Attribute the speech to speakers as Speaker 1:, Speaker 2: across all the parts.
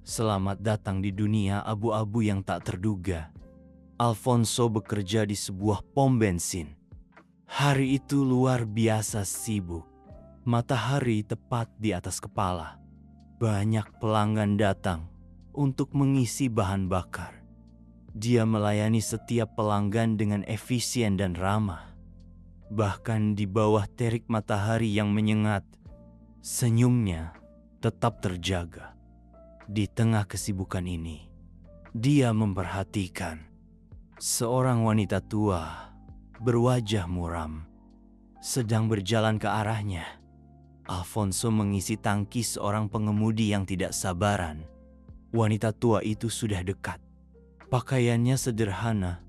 Speaker 1: Selamat datang di dunia abu-abu yang tak terduga. Alfonso bekerja di sebuah pom bensin. Hari itu luar biasa sibuk. Matahari tepat di atas kepala. Banyak pelanggan datang untuk mengisi bahan bakar. Dia melayani setiap pelanggan dengan efisien dan ramah. Bahkan di bawah terik matahari yang menyengat, senyumnya tetap terjaga. Di tengah kesibukan ini, dia memperhatikan seorang wanita tua berwajah muram sedang berjalan ke arahnya. Alfonso mengisi tangki seorang pengemudi yang tidak sabaran. Wanita tua itu sudah dekat. Pakaiannya sederhana,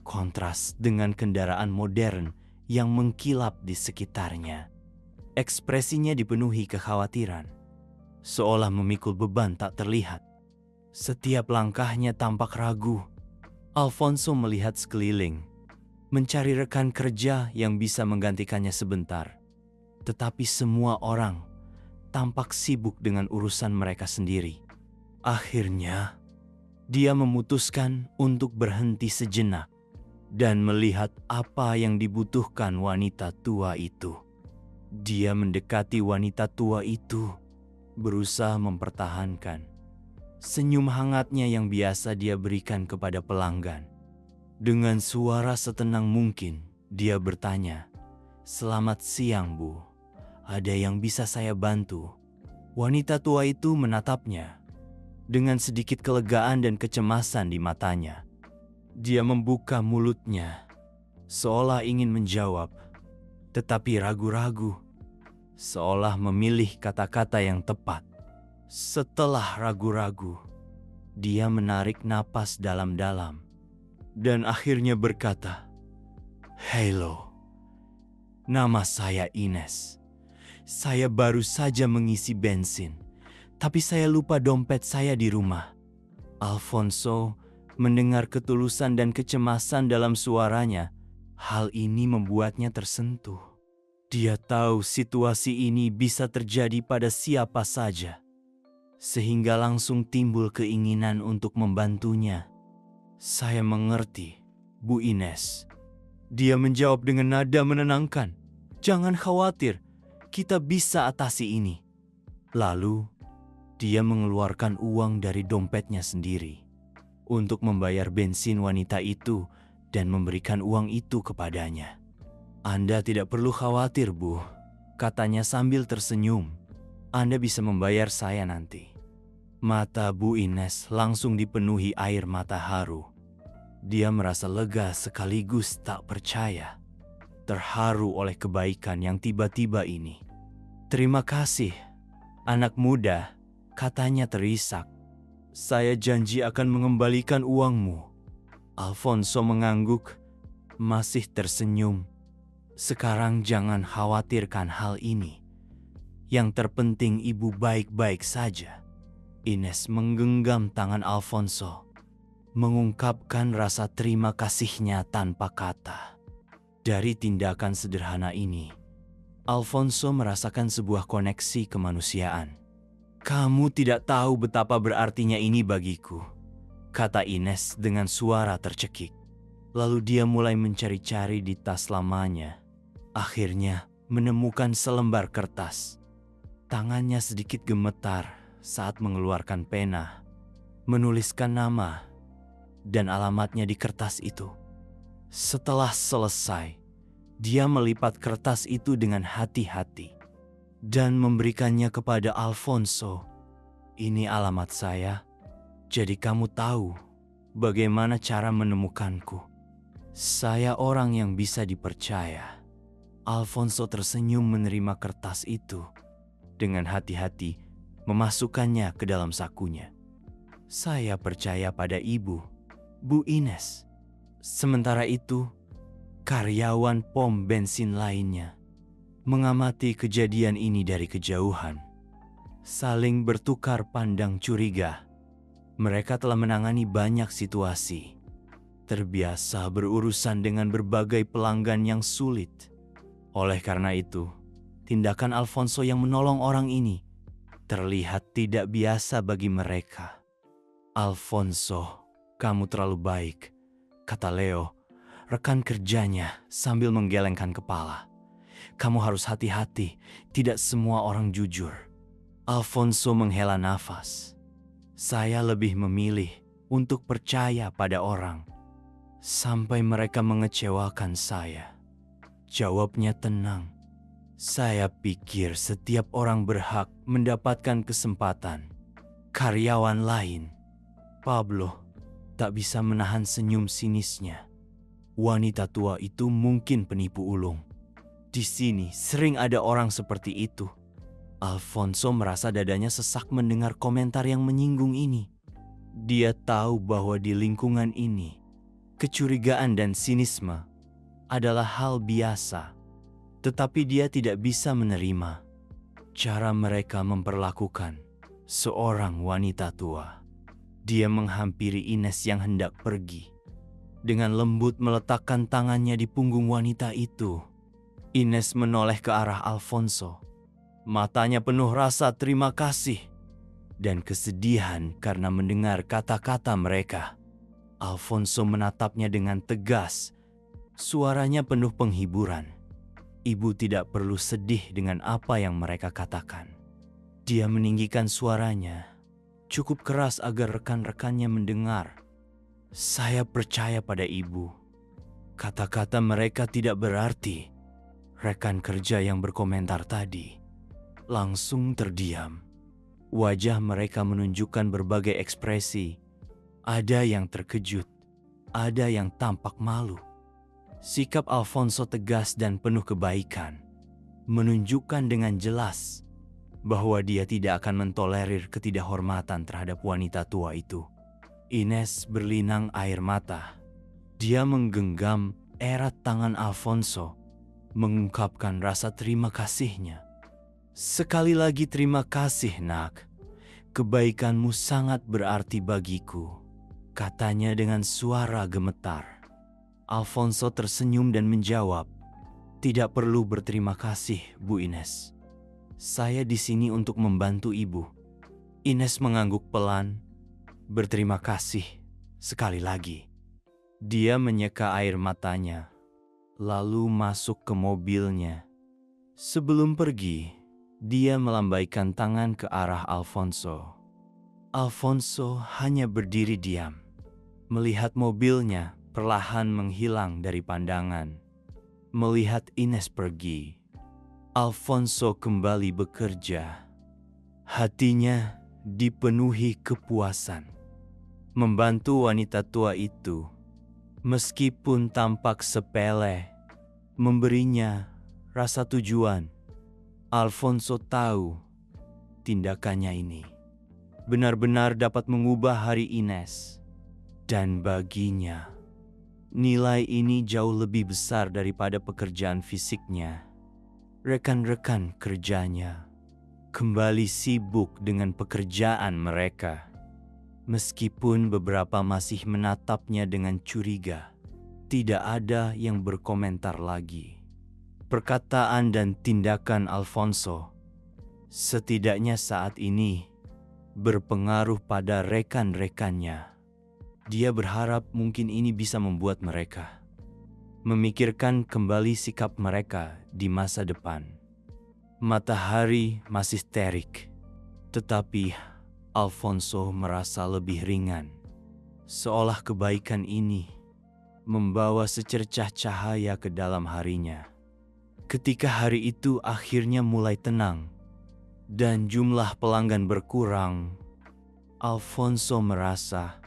Speaker 1: kontras dengan kendaraan modern yang mengkilap di sekitarnya. Ekspresinya dipenuhi kekhawatiran, seolah memikul beban tak terlihat. Setiap langkahnya tampak ragu. Alfonso melihat sekeliling, mencari rekan kerja yang bisa menggantikannya sebentar. Tetapi semua orang tampak sibuk dengan urusan mereka sendiri. Akhirnya, dia memutuskan untuk berhenti sejenak dan melihat apa yang dibutuhkan wanita tua itu. Dia mendekati wanita tua itu, berusaha mempertahankan senyum hangatnya yang biasa dia berikan kepada pelanggan. Dengan suara setenang mungkin, dia bertanya, "Selamat siang, Bu. Ada yang bisa saya bantu?" Wanita tua itu menatapnya dengan sedikit kelegaan dan kecemasan di matanya. Dia membuka mulutnya, seolah ingin menjawab, tetapi ragu-ragu, seolah memilih kata-kata yang tepat. Setelah ragu-ragu, dia menarik napas dalam-dalam dan akhirnya berkata, "Halo, nama saya Ines. Saya baru saja mengisi bensin, tapi saya lupa dompet saya di rumah." Alfonso mendengar ketulusan dan kecemasan dalam suaranya. Hal ini membuatnya tersentuh. Dia tahu situasi ini bisa terjadi pada siapa saja, sehingga langsung timbul keinginan untuk membantunya. "Saya mengerti, Bu Ines." Dia menjawab dengan nada menenangkan. "Jangan khawatir, kita bisa atasi ini." Lalu, dia mengeluarkan uang dari dompetnya sendiri untuk membayar bensin wanita itu dan memberikan uang itu kepadanya. "Anda tidak perlu khawatir, Bu," katanya sambil tersenyum. "Anda bisa membayar saya nanti." Mata Bu Ines langsung dipenuhi air mata haru. Dia merasa lega sekaligus tak percaya, terharu oleh kebaikan yang tiba-tiba ini. "Terima kasih, anak muda," katanya terisak. "Saya janji akan mengembalikan uangmu." Alfonso mengangguk, masih tersenyum. "Sekarang jangan khawatirkan hal ini. Yang terpenting ibu baik-baik saja." Ines menggenggam tangan Alfonso, mengungkapkan rasa terima kasihnya tanpa kata. Dari tindakan sederhana ini, Alfonso merasakan sebuah koneksi kemanusiaan. "Kamu tidak tahu betapa berartinya ini bagiku," kata Ines dengan suara tercekik. Lalu dia mulai mencari-cari di tas lamanya. Akhirnya menemukan selembar kertas. Tangannya sedikit gemetar saat mengeluarkan pena, menuliskan nama dan alamatnya di kertas itu. Setelah selesai, dia melipat kertas itu dengan hati-hati dan memberikannya kepada Alfonso. "Ini alamat saya, jadi kamu tahu bagaimana cara menemukanku. Saya orang yang bisa dipercaya." Alfonso tersenyum menerima kertas itu. Dengan hati-hati memasukkannya ke dalam sakunya. "Saya percaya pada ibu, Bu Ines." Sementara itu, karyawan pom bensin lainnya mengamati kejadian ini dari kejauhan, saling bertukar pandang curiga. Mereka telah menangani banyak situasi, terbiasa berurusan dengan berbagai pelanggan yang sulit. Oleh karena itu, tindakan Alfonso yang menolong orang ini terlihat tidak biasa bagi mereka. "Alfonso, kamu terlalu baik," kata Leo, rekan kerjanya sambil menggelengkan kepala. "Kamu harus hati-hati, tidak semua orang jujur." Alfonso menghela nafas. "Saya lebih memilih untuk percaya pada orang sampai mereka mengecewakan saya," jawabnya tenang. "Saya pikir setiap orang berhak mendapatkan kesempatan." Karyawan lain, Pablo, tak bisa menahan senyum sinisnya. Wanita tua itu mungkin penipu ulung. Di sini sering ada orang seperti itu. Alfonso merasa dadanya sesak mendengar komentar yang menyinggung ini. Dia tahu bahwa di lingkungan ini, kecurigaan dan sinisme adalah hal biasa. Tetapi dia tidak bisa menerima cara mereka memperlakukan seorang wanita tua. Dia menghampiri Ines yang hendak pergi. Dengan lembut meletakkan tangannya di punggung wanita itu. Ines menoleh ke arah Alfonso. Matanya penuh rasa terima kasih dan kesedihan karena mendengar kata-kata mereka. Alfonso menatapnya dengan tegas. Suaranya penuh penghiburan. Ibu tidak perlu sedih dengan apa yang mereka katakan. Dia meninggikan suaranya cukup keras agar rekan-rekannya mendengar. "Saya percaya pada ibu." Kata-kata mereka tidak berarti. Rekan kerja yang berkomentar tadi langsung terdiam. Wajah mereka menunjukkan berbagai ekspresi. Ada yang terkejut, ada yang tampak malu. Sikap Alfonso tegas dan penuh kebaikan, menunjukkan dengan jelas bahwa dia tidak akan mentolerir ketidakhormatan terhadap wanita tua itu. Ines berlinang air mata. Dia menggenggam erat tangan Alfonso, mengungkapkan rasa terima kasihnya. "Sekali lagi terima kasih, nak. Kebaikanmu sangat berarti bagiku," katanya dengan suara gemetar. Alfonso tersenyum dan menjawab, "Tidak perlu berterima kasih, Bu Ines. Saya di sini untuk membantu ibu." Ines mengangguk pelan. "Berterima kasih sekali lagi." Dia menyeka air matanya, lalu masuk ke mobilnya. Sebelum pergi, dia melambaikan tangan ke arah Alfonso. Alfonso hanya berdiri diam, melihat mobilnya perlahan menghilang dari pandangan. Melihat Ines pergi, Alfonso kembali bekerja. Hatinya dipenuhi kepuasan. Membantu wanita tua itu, meskipun tampak sepele, memberinya rasa tujuan. Alfonso tahu tindakannya ini benar-benar dapat mengubah hari Ines. Dan baginya, nilai ini jauh lebih besar daripada pekerjaan fisiknya. Rekan-rekan kerjanya kembali sibuk dengan pekerjaan mereka. Meskipun beberapa masih menatapnya dengan curiga, tidak ada yang berkomentar lagi. Perkataan dan tindakan Alfonso setidaknya saat ini berpengaruh pada rekan-rekannya. Dia berharap mungkin ini bisa membuat mereka memikirkan kembali sikap mereka di masa depan. Matahari masih terik, tetapi Alfonso merasa lebih ringan. Seolah kebaikan ini membawa secercah cahaya ke dalam harinya. Ketika hari itu akhirnya mulai tenang dan jumlah pelanggan berkurang, Alfonso merasa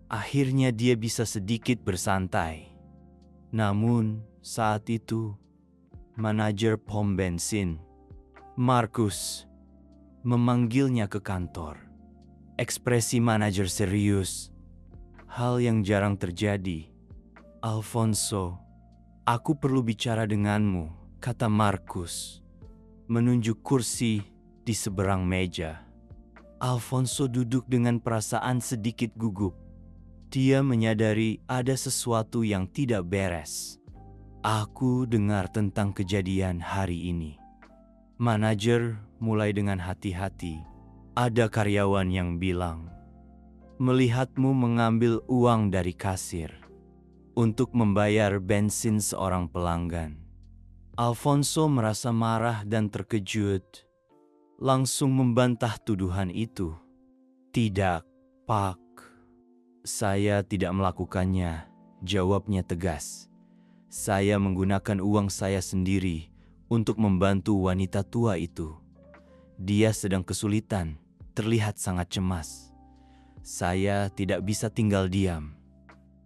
Speaker 1: akhirnya dia bisa sedikit bersantai. Namun saat itu, manajer pom bensin, Markus, memanggilnya ke kantor. Ekspresi manajer serius, hal yang jarang terjadi. "Alfonso, aku perlu bicara denganmu," kata Markus, menunjuk kursi di seberang meja. Alfonso duduk dengan perasaan sedikit gugup. Dia menyadari ada sesuatu yang tidak beres. "Aku dengar tentang kejadian hari ini." Manajer mulai dengan hati-hati. Ada karyawan yang bilang, "Melihatmu mengambil uang dari kasir untuk membayar bensin seorang pelanggan." Alfonso merasa marah dan terkejut, langsung membantah tuduhan itu. "Tidak, Pak. Saya tidak melakukannya," jawabnya tegas. "Saya menggunakan uang saya sendiri untuk membantu wanita tua itu. Dia sedang kesulitan, terlihat sangat cemas. Saya tidak bisa tinggal diam."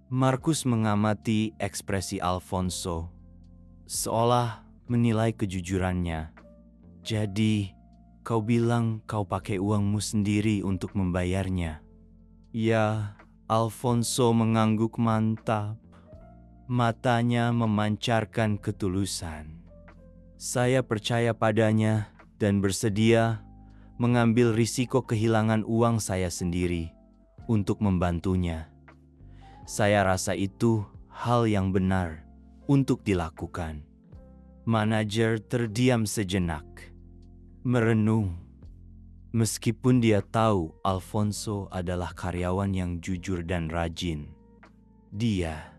Speaker 1: Markus mengamati ekspresi Alfonso, seolah menilai kejujurannya. "Jadi, kau bilang kau pakai uangmu sendiri untuk membayarnya?" Ya, Alfonso mengangguk mantap. Matanya memancarkan ketulusan. "Saya percaya padanya dan bersedia mengambil risiko kehilangan uang saya sendiri untuk membantunya. Saya rasa itu hal yang benar untuk dilakukan." Manajer terdiam sejenak, merenung. Meskipun dia tahu Alfonso adalah karyawan yang jujur dan rajin, dia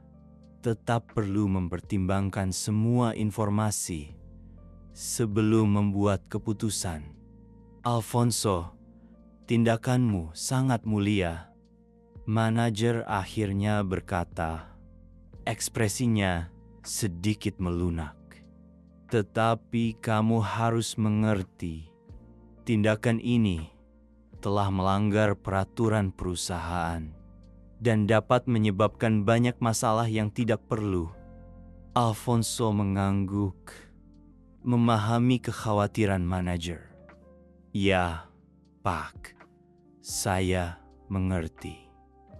Speaker 1: tetap perlu mempertimbangkan semua informasi sebelum membuat keputusan. "Alfonso, tindakanmu sangat mulia," manajer akhirnya berkata. Ekspresinya sedikit melunak. "Tetapi kamu harus mengerti, tindakan ini telah melanggar peraturan perusahaan dan dapat menyebabkan banyak masalah yang tidak perlu." Alfonso mengangguk, memahami kekhawatiran manajer. "Ya, Pak, saya mengerti.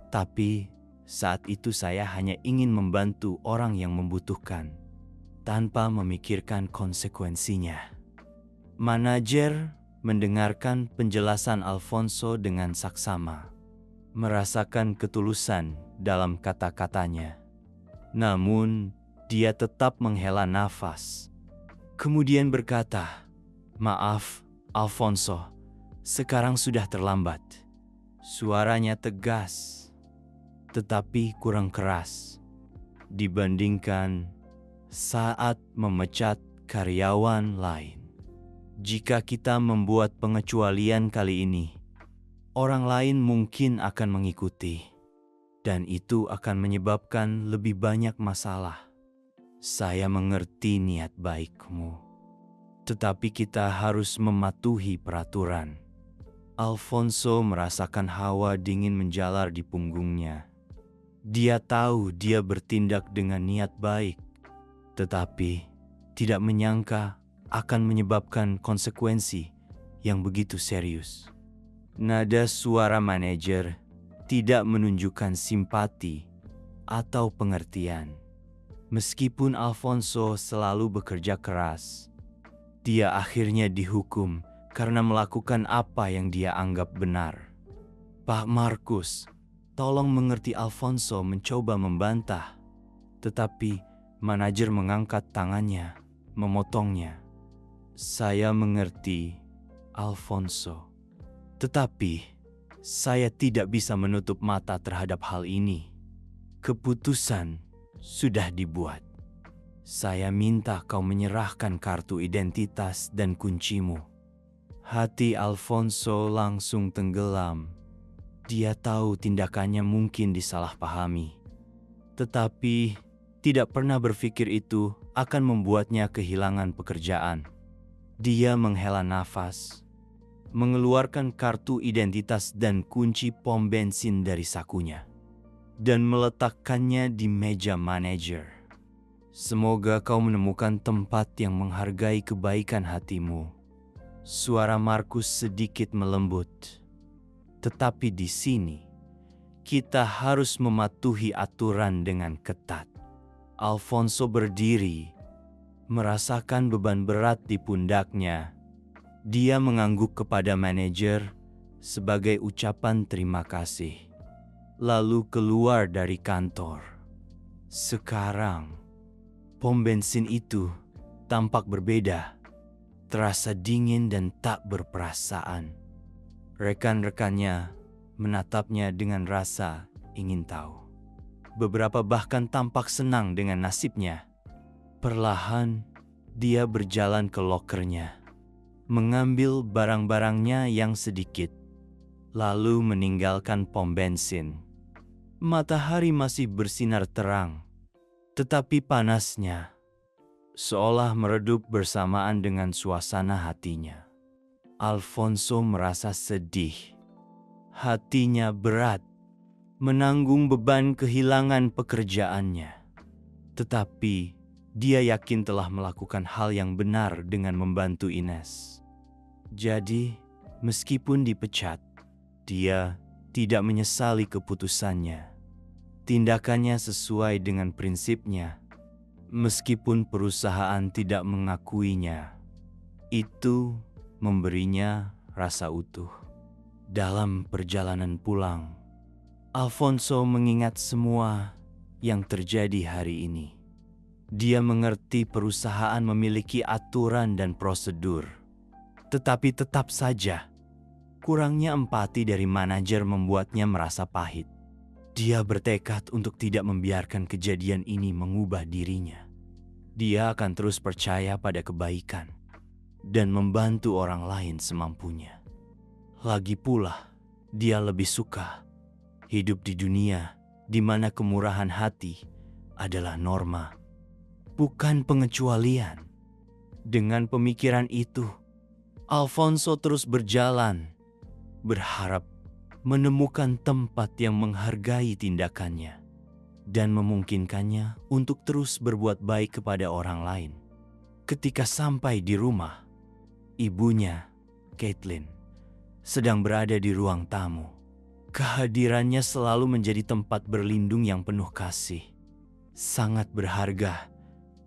Speaker 1: Tapi saat itu saya hanya ingin membantu orang yang membutuhkan, tanpa memikirkan konsekuensinya." Manajer mendengarkan penjelasan Alfonso dengan saksama, merasakan ketulusan dalam kata-katanya. Namun, dia tetap menghela nafas. Kemudian berkata, "Maaf, Alfonso, sekarang sudah terlambat." Suaranya tegas, tetapi kurang keras dibandingkan saat memecat karyawan lain. Jika kita membuat pengecualian kali ini, orang lain mungkin akan mengikuti, dan itu akan menyebabkan lebih banyak masalah. Saya mengerti niat baikmu, tetapi kita harus mematuhi peraturan. Alfonso merasakan hawa dingin menjalar di punggungnya. Dia tahu dia bertindak dengan niat baik, tetapi tidak menyangka akan menyebabkan konsekuensi yang begitu serius. Nada suara manajer tidak menunjukkan simpati atau pengertian. Meskipun Alfonso selalu bekerja keras, dia akhirnya dihukum karena melakukan apa yang dia anggap benar. "Pak Markus, tolong mengerti." Alfonso mencoba membantah, tetapi manajer mengangkat tangannya, memotongnya. "Saya mengerti, Alfonso. Tetapi saya tidak bisa menutup mata terhadap hal ini. Keputusan sudah dibuat. Saya minta kau menyerahkan kartu identitas dan kuncimu." Hati Alfonso langsung tenggelam. Dia tahu tindakannya mungkin disalahpahami, tetapi tidak pernah berpikir itu akan membuatnya kehilangan pekerjaan. Dia menghela nafas, mengeluarkan kartu identitas dan kunci pom bensin dari sakunya, dan meletakkannya di meja manajer. "Semoga kau menemukan tempat yang menghargai kebaikan hatimu." Suara Markus sedikit melembut. "Tetapi di sini, kita harus mematuhi aturan dengan ketat." Alfonso berdiri, merasakan beban berat di pundaknya. Dia mengangguk kepada manajer sebagai ucapan terima kasih, lalu keluar dari kantor. Sekarang, pom bensin itu tampak berbeda. terasa dingin dan tak berperasaan. Rekan-rekannya menatapnya dengan rasa ingin tahu. Beberapa bahkan tampak senang dengan nasibnya. Perlahan, dia berjalan ke lokernya, mengambil barang-barangnya yang sedikit, lalu meninggalkan pom bensin. Matahari masih bersinar terang, tetapi panasnya seolah meredup bersamaan dengan suasana hatinya. Alfonso merasa sedih. Hatinya berat, menanggung beban kehilangan pekerjaannya. Tetapi dia yakin telah melakukan hal yang benar dengan membantu Ines. Jadi, meskipun dipecat, dia tidak menyesali keputusannya. Tindakannya sesuai dengan prinsipnya, meskipun perusahaan tidak mengakuinya. Itu memberinya rasa utuh. Dalam perjalanan pulang, Alfonso mengingat semua yang terjadi hari ini. Dia mengerti perusahaan memiliki aturan dan prosedur, tetapi tetap saja kurangnya empati dari manajer membuatnya merasa pahit. Dia bertekad untuk tidak membiarkan kejadian ini mengubah dirinya. Dia akan terus percaya pada kebaikan dan membantu orang lain semampunya. Lagi pula, dia lebih suka hidup di dunia di mana kemurahan hati adalah norma, bukan pengecualian. Dengan pemikiran itu, Alfonso terus berjalan, berharap menemukan tempat yang menghargai tindakannya dan memungkinkannya untuk terus berbuat baik kepada orang lain. Ketika sampai di rumah, ibunya, Caitlin, sedang berada di ruang tamu. Kehadirannya selalu menjadi tempat berlindung yang penuh kasih. Sangat berharga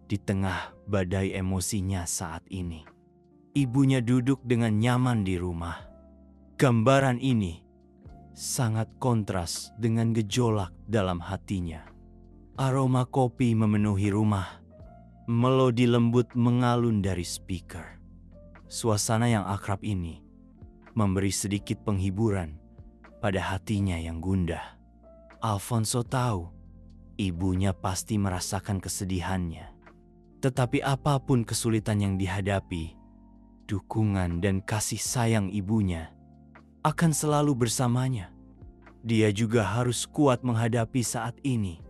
Speaker 1: di tengah badai emosinya saat ini. Ibunya duduk dengan nyaman di rumah. Gambaran ini sangat kontras dengan gejolak dalam hatinya. Aroma kopi memenuhi rumah. Melodi lembut mengalun dari speaker. Suasana yang akrab ini memberi sedikit penghiburan pada hatinya yang gundah. Alfonso tahu ibunya pasti merasakan kesedihannya. Tetapi apapun kesulitan yang dihadapi, dukungan dan kasih sayang ibunya akan selalu bersamanya. Dia juga harus kuat menghadapi saat ini.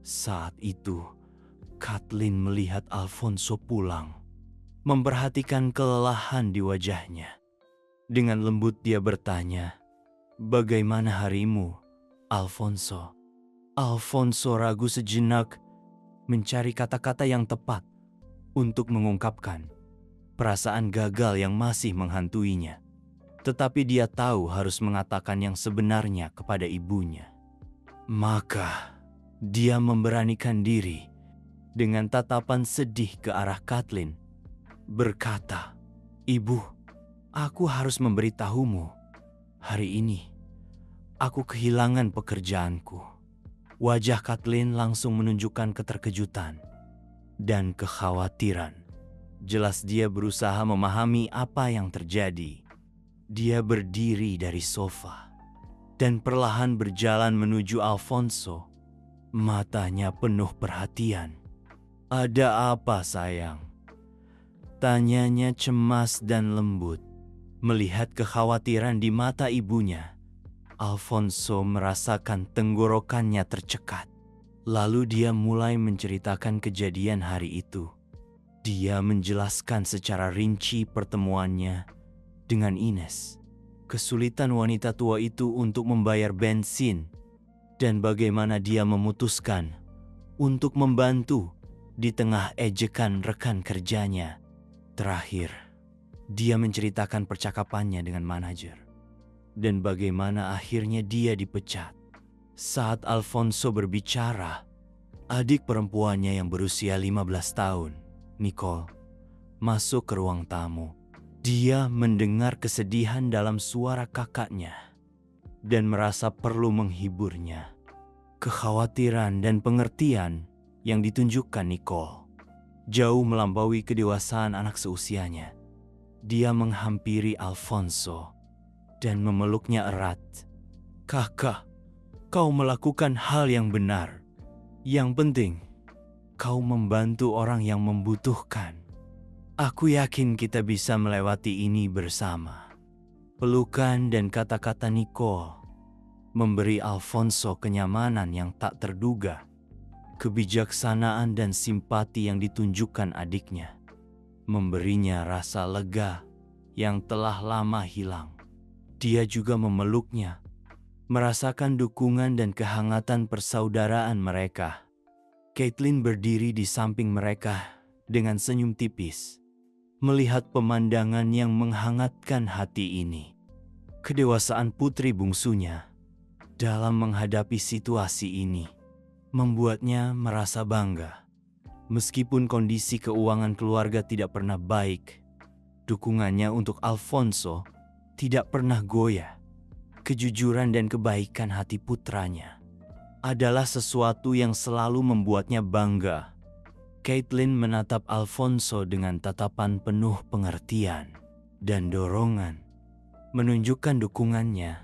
Speaker 1: Saat itu, Caitlin melihat Alfonso pulang, memperhatikan kelelahan di wajahnya. Dengan lembut dia bertanya, "Bagaimana harimu, Alfonso?" Alfonso ragu sejenak, mencari kata-kata yang tepat untuk mengungkapkan perasaan gagal yang masih menghantuinya. Tetapi dia tahu harus mengatakan yang sebenarnya kepada ibunya. Maka dia memberanikan diri dengan tatapan sedih ke arah Caitlin, berkata, "Ibu, aku harus memberitahumu, hari ini aku kehilangan pekerjaanku." Wajah Caitlin langsung menunjukkan keterkejutan dan kekhawatiran. Jelas dia berusaha memahami apa yang terjadi. Dia berdiri dari sofa dan perlahan berjalan menuju Alfonso. Matanya penuh perhatian. "Ada apa, sayang?" tanyanya cemas dan lembut. Melihat kekhawatiran di mata ibunya, Alfonso merasakan tenggorokannya tercekat. Lalu dia mulai menceritakan kejadian hari itu. Dia menjelaskan secara rinci pertemuannya dengan Ines, kesulitan wanita tua itu untuk membayar bensin, dan bagaimana dia memutuskan untuk membantu di tengah ejekan rekan kerjanya. Terakhir, dia menceritakan percakapannya dengan manajer dan bagaimana akhirnya dia dipecat. Saat Alfonso berbicara, adik perempuannya yang berusia 15 tahun, Nicole, masuk ke ruang tamu. Dia mendengar kesedihan dalam suara kakaknya dan merasa perlu menghiburnya. Kekhawatiran dan pengertian yang ditunjukkan Nicole jauh melampaui kedewasaan anak seusianya. Dia menghampiri Alfonso dan memeluknya erat. "Kakak, kau melakukan hal yang benar. Yang penting, kau membantu orang yang membutuhkan. Aku yakin kita bisa melewati ini bersama." Pelukan dan kata-kata Nicole memberi Alfonso kenyamanan yang tak terduga. Kebijaksanaan dan simpati yang ditunjukkan adiknya memberinya rasa lega yang telah lama hilang. Dia juga memeluknya, merasakan dukungan dan kehangatan persaudaraan mereka. Caitlin berdiri di samping mereka dengan senyum tipis, melihat pemandangan yang menghangatkan hati ini. Kedewasaan putri bungsunya dalam menghadapi situasi ini membuatnya merasa bangga. Meskipun kondisi keuangan keluarga tidak pernah baik, dukungannya untuk Alfonso tidak pernah goyah. Kejujuran dan kebaikan hati putranya adalah sesuatu yang selalu membuatnya bangga. Caitlin menatap Alfonso dengan tatapan penuh pengertian dan dorongan, menunjukkan dukungannya.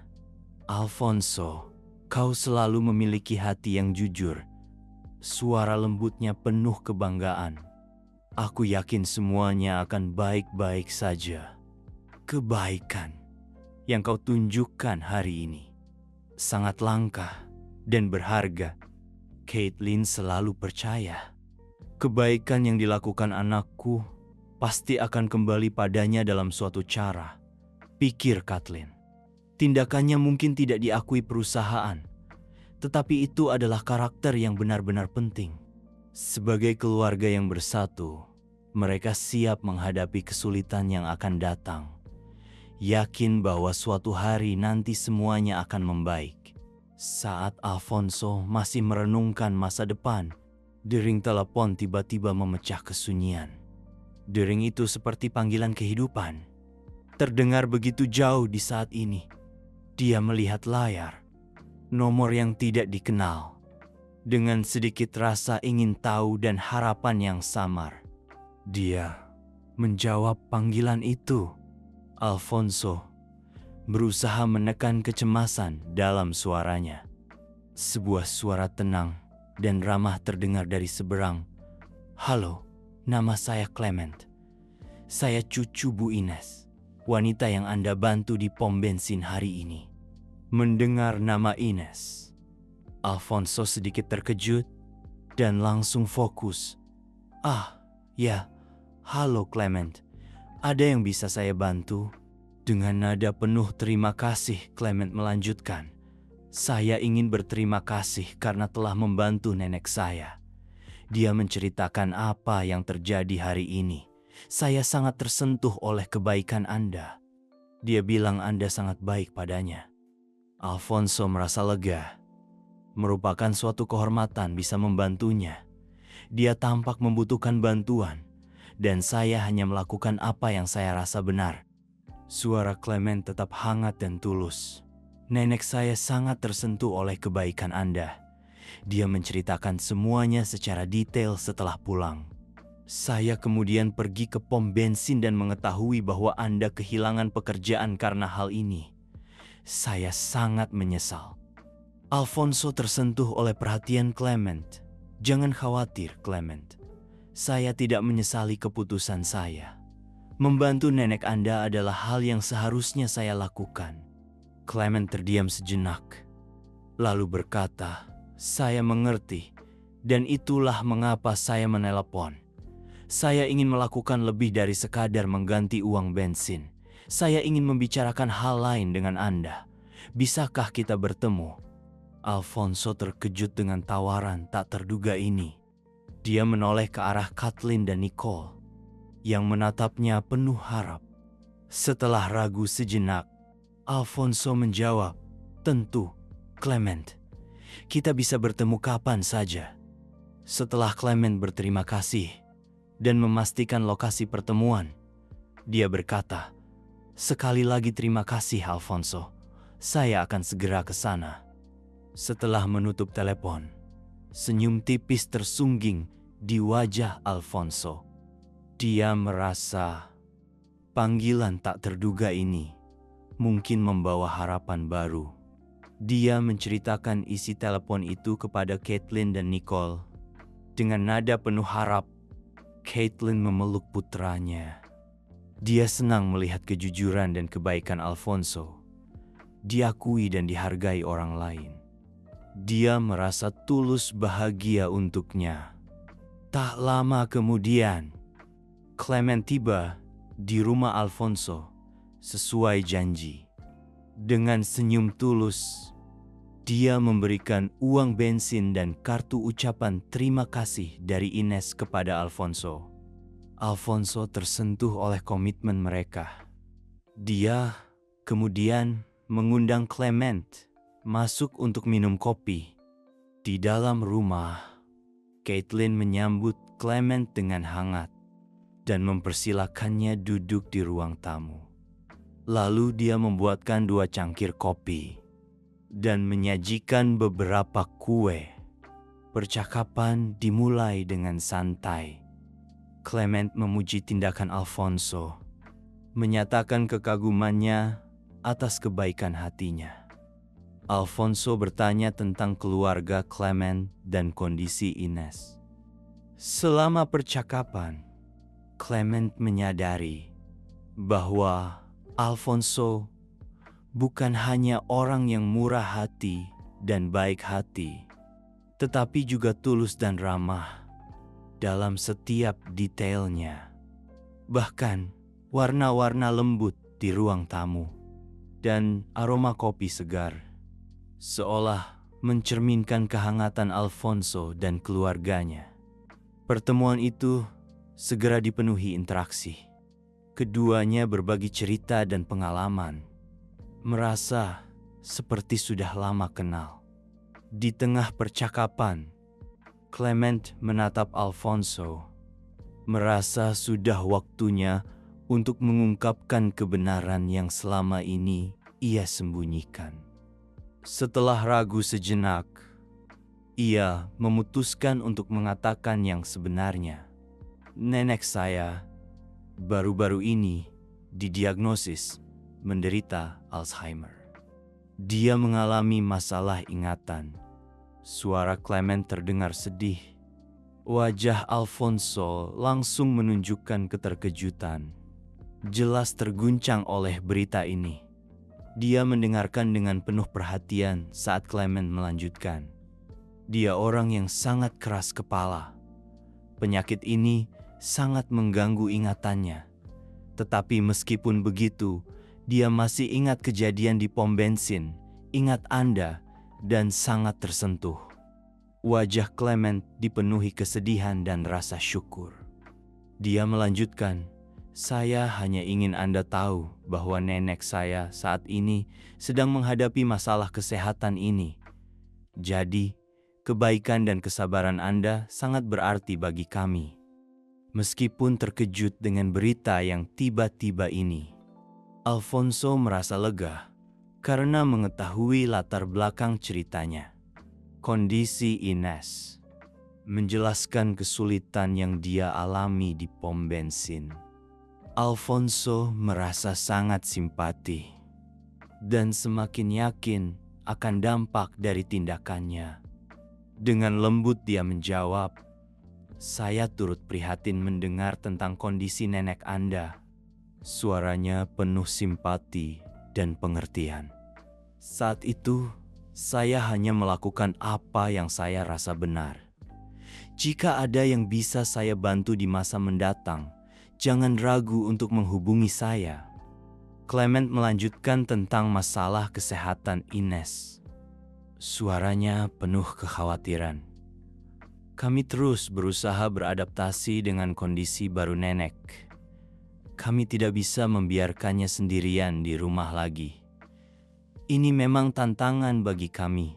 Speaker 1: "Alfonso, kau selalu memiliki hati yang jujur." Suara lembutnya penuh kebanggaan. "Aku yakin semuanya akan baik-baik saja." Kebaikan yang kau tunjukkan hari ini sangat langka dan berharga. Caitlin selalu percaya kebaikan yang dilakukan anakku pasti akan kembali padanya dalam suatu cara, pikir Caitlin. Tindakannya mungkin tidak diakui perusahaan, tetapi itu adalah karakter yang benar-benar penting. Sebagai keluarga yang bersatu, mereka siap menghadapi kesulitan yang akan datang, yakin bahwa suatu hari nanti semuanya akan membaik. Saat Alfonso masih merenungkan masa depan, dering telepon tiba-tiba memecah kesunyian. Dering itu seperti panggilan kehidupan, terdengar begitu jauh di saat ini. Dia melihat layar, nomor yang tidak dikenal. Dengan sedikit rasa ingin tahu dan harapan yang samar, dia menjawab panggilan itu. Alfonso berusaha menekan kecemasan dalam suaranya. Sebuah suara tenang dan ramah terdengar dari seberang. "Halo, nama saya Clement. Saya cucu Bu Ines, wanita yang Anda bantu di pom bensin hari ini." Mendengar nama Ines, Alfonso sedikit terkejut dan langsung fokus. "Ah, ya, halo Clement. Ada yang bisa saya bantu?" Dengan nada penuh terima kasih, Clement melanjutkan. "Saya ingin berterima kasih karena telah membantu nenek saya." Dia menceritakan apa yang terjadi hari ini. "Saya sangat tersentuh oleh kebaikan Anda. Dia bilang Anda sangat baik padanya." Alfonso merasa lega. Merupakan suatu kehormatan bisa membantunya. Dia tampak membutuhkan bantuan, dan saya hanya melakukan apa yang saya rasa benar. Suara Clement tetap hangat dan tulus. "Nenek saya sangat tersentuh oleh kebaikan Anda." Dia menceritakan semuanya secara detail setelah pulang. "Saya kemudian pergi ke pom bensin dan mengetahui bahwa Anda kehilangan pekerjaan karena hal ini. Saya sangat menyesal." Alfonso tersentuh oleh perhatian Clement. "Jangan khawatir, Clement. Saya tidak menyesali keputusan saya. Membantu nenek Anda adalah hal yang seharusnya saya lakukan." Clement terdiam sejenak, lalu berkata, "Saya mengerti, dan itulah mengapa saya menelepon. Saya ingin melakukan lebih dari sekadar mengganti uang bensin. Saya ingin membicarakan hal lain dengan Anda. Bisakah kita bertemu?" Alfonso terkejut dengan tawaran tak terduga ini. Dia menoleh ke arah Caitlin dan Nicole yang menatapnya penuh harap. Setelah ragu sejenak, Alfonso menjawab, "Tentu, Clement. Kita bisa bertemu kapan saja." Setelah Clement berterima kasih dan memastikan lokasi pertemuan, dia berkata, "Sekali lagi terima kasih, Alfonso. Saya akan segera ke sana." Setelah menutup telepon, senyum tipis tersungging di wajah Alfonso. Dia merasa Panggilan tak terduga ini mungkin membawa harapan baru. Dia menceritakan isi telepon itu kepada Caitlin dan Nicole. Dengan nada penuh harap, Caitlin memeluk putranya. Dia senang melihat kejujuran dan kebaikan Alfonso. Diakui dan dihargai orang lain. Dia merasa tulus bahagia untuknya. Tak lama kemudian, Clement tiba di rumah Alfonso sesuai janji. Dengan senyum tulus, dia memberikan uang bensin dan kartu ucapan terima kasih dari Ines kepada Alfonso. Alfonso tersentuh oleh komitmen mereka. Dia kemudian mengundang Clement masuk untuk minum kopi. Di dalam rumah, Caitlin menyambut Clement dengan hangat dan mempersilakannya duduk di ruang tamu. Lalu dia membuatkan 2 cangkir kopi dan menyajikan beberapa kue. Percakapan dimulai dengan santai. Clement memuji tindakan Alfonso, menyatakan kekagumannya atas kebaikan hatinya. Alfonso bertanya tentang keluarga Clement dan kondisi Ines. Selama percakapan, Clement menyadari bahwa Alfonso bukan hanya orang yang murah hati dan baik hati, tetapi juga tulus dan ramah dalam setiap detailnya. Bahkan warna-warna lembut di ruang tamu dan aroma kopi segar seolah mencerminkan kehangatan Alfonso dan keluarganya. Pertemuan itu segera dipenuhi interaksi. Keduanya berbagi cerita dan pengalaman, merasa seperti sudah lama kenal. Di tengah percakapan, Clement menatap Alfonso, merasa sudah waktunya untuk mengungkapkan kebenaran yang selama ini ia sembunyikan. Setelah ragu sejenak, ia memutuskan untuk mengatakan yang sebenarnya. Nenek saya baru-baru ini didiagnosis menderita Alzheimer. Dia mengalami masalah ingatan. Suara Clement terdengar sedih. Wajah Alfonso langsung menunjukkan keterkejutan. Jelas terguncang oleh berita ini. Dia mendengarkan dengan penuh perhatian saat Clement melanjutkan. Dia orang yang sangat keras kepala. Penyakit ini sangat mengganggu ingatannya. Tetapi meskipun begitu, dia masih ingat kejadian di pom bensin, ingat Anda, dan sangat tersentuh. Wajah Clement dipenuhi kesedihan dan rasa syukur. Dia melanjutkan, "Saya hanya ingin Anda tahu bahwa nenek saya saat ini sedang menghadapi masalah kesehatan ini. Jadi, kebaikan dan kesabaran Anda sangat berarti bagi kami." Meskipun terkejut dengan berita yang tiba-tiba ini, Alfonso merasa lega karena mengetahui latar belakang ceritanya. Kondisi Ines menjelaskan kesulitan yang dia alami di pom bensin. Alfonso merasa sangat simpati dan semakin yakin akan dampak dari tindakannya. Dengan lembut dia menjawab, "Saya turut prihatin mendengar tentang kondisi nenek Anda." Suaranya penuh simpati dan pengertian. "Saat itu, saya hanya melakukan apa yang saya rasa benar. Jika ada yang bisa saya bantu di masa mendatang, jangan ragu untuk menghubungi saya." Clement melanjutkan tentang masalah kesehatan Ines. Suaranya penuh kekhawatiran. "Kami terus berusaha beradaptasi dengan kondisi baru nenek. Kami tidak bisa membiarkannya sendirian di rumah lagi. Ini memang tantangan bagi kami.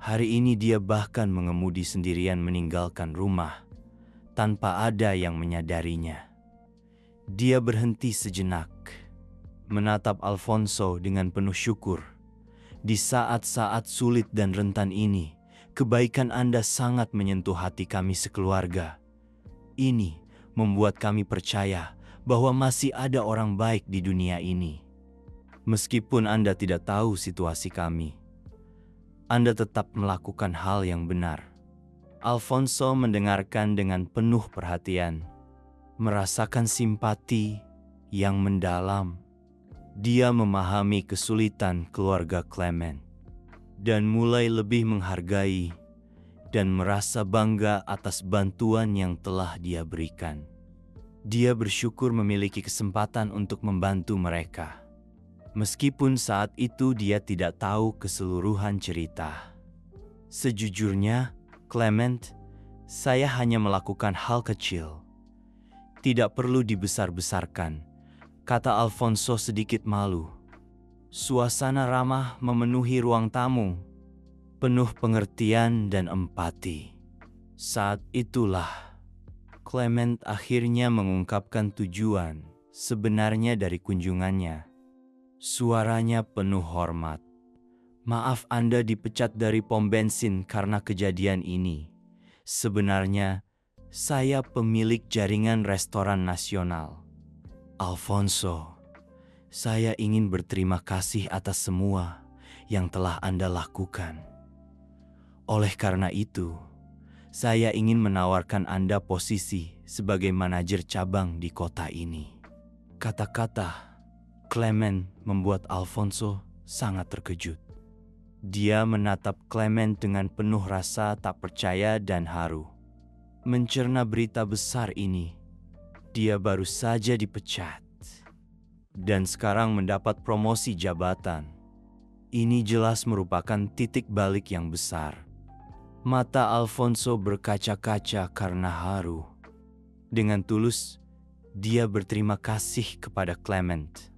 Speaker 1: Hari ini dia bahkan mengemudi sendirian meninggalkan rumah tanpa ada yang menyadarinya." Dia berhenti sejenak, menatap Alfonso dengan penuh syukur. "Di saat-saat sulit dan rentan ini, kebaikan Anda sangat menyentuh hati kami sekeluarga. Ini membuat kami percaya bahwa masih ada orang baik di dunia ini. Meskipun Anda tidak tahu situasi kami, Anda tetap melakukan hal yang benar. Alfonso mendengarkan dengan penuh perhatian, merasakan simpati yang mendalam. Dia memahami kesulitan keluarga Clement dan mulai lebih menghargai dan merasa bangga atas bantuan yang telah dia berikan. Dia bersyukur memiliki kesempatan untuk membantu mereka. Meskipun saat itu dia tidak tahu keseluruhan cerita. Sejujurnya, Clement, saya hanya melakukan hal kecil. Tidak perlu dibesar-besarkan, kata Alfonso sedikit malu. Suasana ramah memenuhi ruang tamu, penuh pengertian dan empati. Saat itulah, Clement akhirnya mengungkapkan tujuan sebenarnya dari kunjungannya. Suaranya penuh hormat. Maaf Anda dipecat dari pom bensin karena kejadian ini. Sebenarnya, saya pemilik jaringan restoran nasional. Alfonso, saya ingin berterima kasih atas semua yang telah Anda lakukan. Oleh karena itu, saya ingin menawarkan Anda posisi sebagai manajer cabang di kota ini. Kata-kata Clement membuat Alfonso sangat terkejut. Dia menatap Clement dengan penuh rasa tak percaya dan haru. Mencerna berita besar ini, dia baru saja dipecat dan sekarang mendapat promosi jabatan. Ini jelas merupakan titik balik yang besar. Mata Alfonso berkaca-kaca karena haru. Dengan tulus, dia berterima kasih kepada Clement.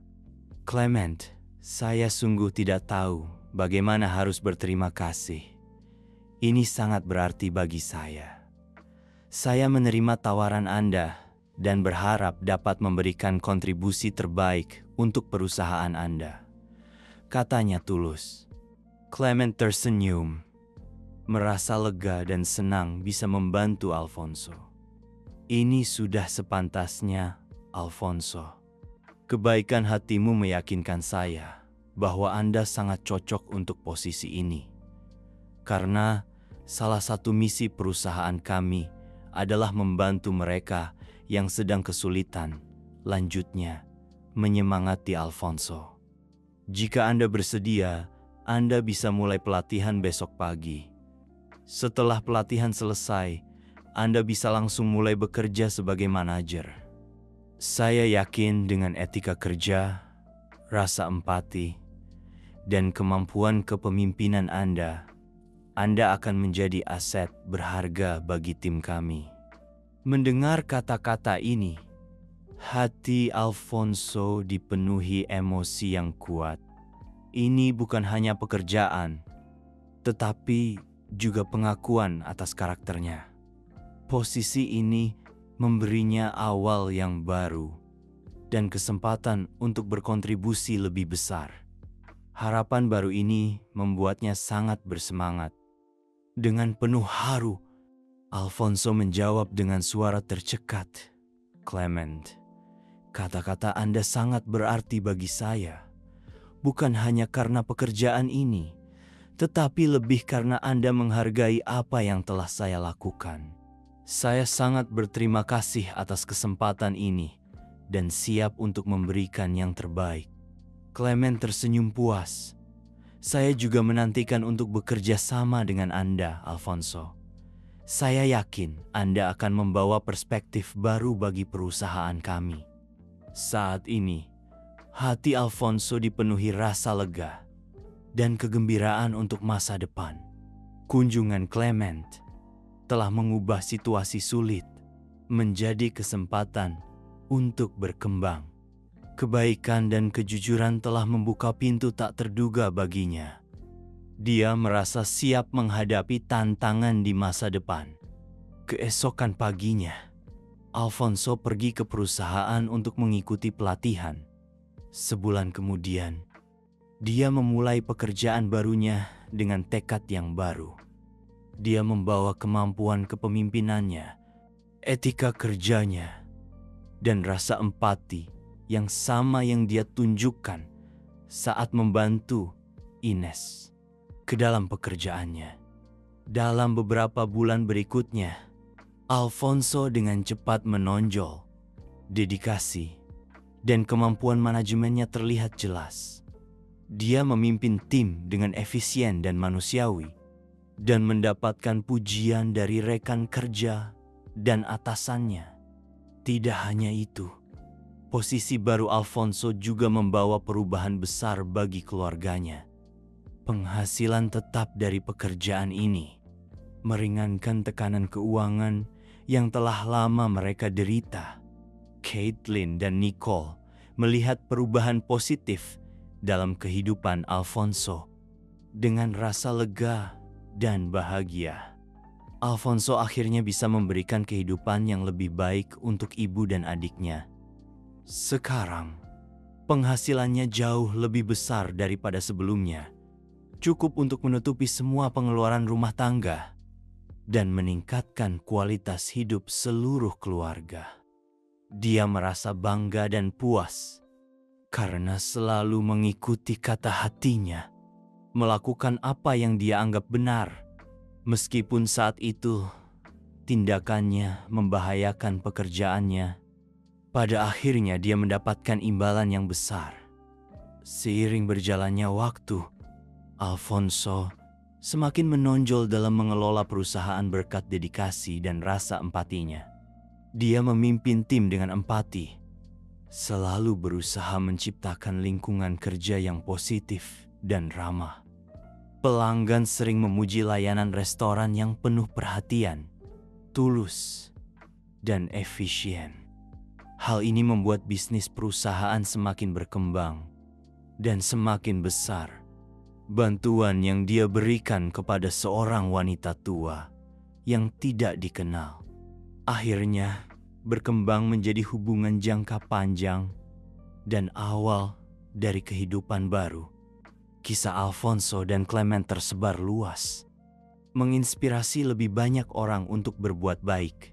Speaker 1: Clement, saya sungguh tidak tahu bagaimana harus berterima kasih. Ini sangat berarti bagi saya. Saya menerima tawaran Anda dan berharap dapat memberikan kontribusi terbaik untuk perusahaan Anda, katanya tulus. Clement tersenyum, merasa lega dan senang bisa membantu Alfonso. Ini sudah sepantasnya, Alfonso. Kebaikan hatimu meyakinkan saya bahwa Anda sangat cocok untuk posisi ini. Karena salah satu misi perusahaan kami adalah membantu mereka yang sedang kesulitan. Lanjutnya, menyemangati Alfonso. Jika Anda bersedia, Anda bisa mulai pelatihan besok pagi. Setelah pelatihan selesai, Anda bisa langsung mulai bekerja sebagai manajer. Saya yakin dengan etika kerja, rasa empati, dan kemampuan kepemimpinan Anda akan menjadi aset berharga bagi tim kami. Mendengar kata-kata ini, hati Alfonso dipenuhi emosi yang kuat. Ini bukan hanya pekerjaan, tetapi juga pengakuan atas karakternya. Posisi ini memberinya awal yang baru dan kesempatan untuk berkontribusi lebih besar. Harapan baru ini membuatnya sangat bersemangat. Dengan penuh haru, Alfonso menjawab dengan suara tercekat, Clement, kata-kata Anda sangat berarti bagi saya. Bukan hanya karena pekerjaan ini, tetapi lebih karena Anda menghargai apa yang telah saya lakukan. Saya sangat berterima kasih atas kesempatan ini dan siap untuk memberikan yang terbaik. Clement tersenyum puas. Saya juga menantikan untuk bekerja sama dengan Anda, Alfonso. Saya yakin Anda akan membawa perspektif baru bagi perusahaan kami. Saat ini, hati Alfonso dipenuhi rasa lega dan kegembiraan untuk masa depan. Kunjungan Clement telah mengubah situasi sulit menjadi kesempatan untuk berkembang. Kebaikan dan kejujuran telah membuka pintu tak terduga baginya. Dia merasa siap menghadapi tantangan di masa depan. Keesokan paginya, Alfonso pergi ke perusahaan untuk mengikuti pelatihan. Sebulan kemudian, dia memulai pekerjaan barunya dengan tekad yang baru. Dia membawa kemampuan kepemimpinannya, etika kerjanya, dan rasa empati yang sama yang dia tunjukkan saat membantu Ines ke dalam pekerjaannya. Dalam beberapa bulan berikutnya, Alfonso dengan cepat menonjol. Dedikasi dan kemampuan manajemennya terlihat jelas. Dia memimpin tim dengan efisien dan manusiawi dan mendapatkan pujian dari rekan kerja dan atasannya. Tidak hanya itu, posisi baru Alfonso juga membawa perubahan besar bagi keluarganya. Penghasilan tetap dari pekerjaan ini meringankan tekanan keuangan yang telah lama mereka derita. Caitlin dan Nicole melihat perubahan positif dalam kehidupan Alfonso. Dengan rasa lega dan bahagia, Alfonso akhirnya bisa memberikan kehidupan yang lebih baik untuk ibu dan adiknya. Sekarang, penghasilannya jauh lebih besar daripada sebelumnya, cukup untuk menutupi semua pengeluaran rumah tangga dan meningkatkan kualitas hidup seluruh keluarga. Dia merasa bangga dan puas karena selalu mengikuti kata hatinya, melakukan apa yang dia anggap benar, meskipun saat itu tindakannya membahayakan pekerjaannya. Pada akhirnya dia mendapatkan imbalan yang besar. Seiring berjalannya waktu, Alfonso semakin menonjol dalam mengelola perusahaan berkat dedikasi dan rasa empatinya. Dia memimpin tim dengan empati, selalu berusaha menciptakan lingkungan kerja yang positif dan ramah. Pelanggan sering memuji layanan restoran yang penuh perhatian, tulus, dan efisien. Hal ini membuat bisnis perusahaan semakin berkembang dan semakin besar. Bantuan yang dia berikan kepada seorang wanita tua yang tidak dikenal akhirnya berkembang menjadi hubungan jangka panjang dan awal dari kehidupan baru. Kisah Alfonso dan Clement tersebar luas, menginspirasi lebih banyak orang untuk berbuat baik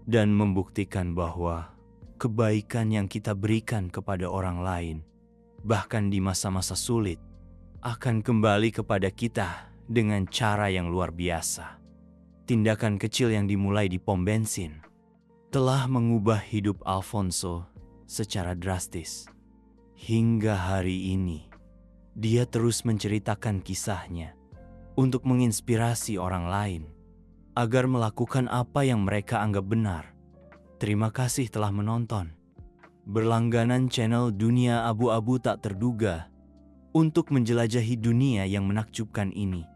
Speaker 1: dan membuktikan bahwa kebaikan yang kita berikan kepada orang lain, bahkan di masa-masa sulit, akan kembali kepada kita dengan cara yang luar biasa. Tindakan kecil yang dimulai di pom bensin telah mengubah hidup Alfonso secara drastis. Hingga hari ini, dia terus menceritakan kisahnya untuk menginspirasi orang lain agar melakukan apa yang mereka anggap benar. Terima kasih telah menonton. Berlangganan channel Dunia Abu-Abu Tak Terduga untuk menjelajahi dunia yang menakjubkan ini.